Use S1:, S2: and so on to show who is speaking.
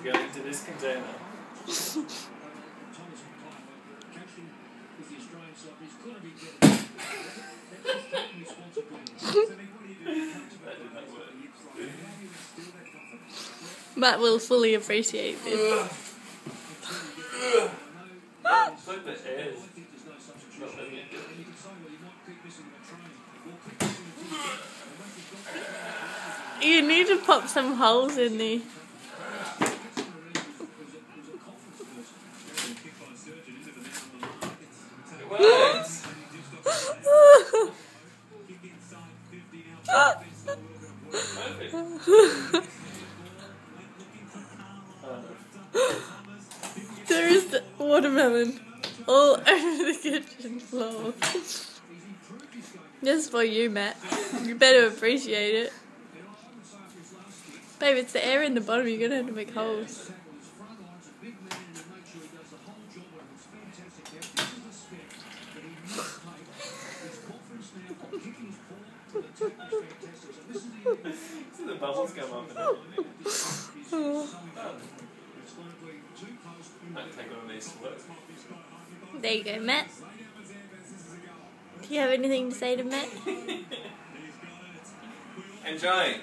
S1: going to this container.
S2: Matt will fully appreciate this.
S1: It's like the air is not letting it go.
S2: You need to pop some holes in there.
S1: It works!
S2: There is the watermelon all over the kitchen floor. Just for you, Matt. You better appreciate it. Babe, it's the air in the bottom. You're gonna have to make holes.
S1: See the bubbles come up and everything. Might take one of these to work.
S2: There you go, Matt. Do you have anything to say to Matt?
S1: Enjoying.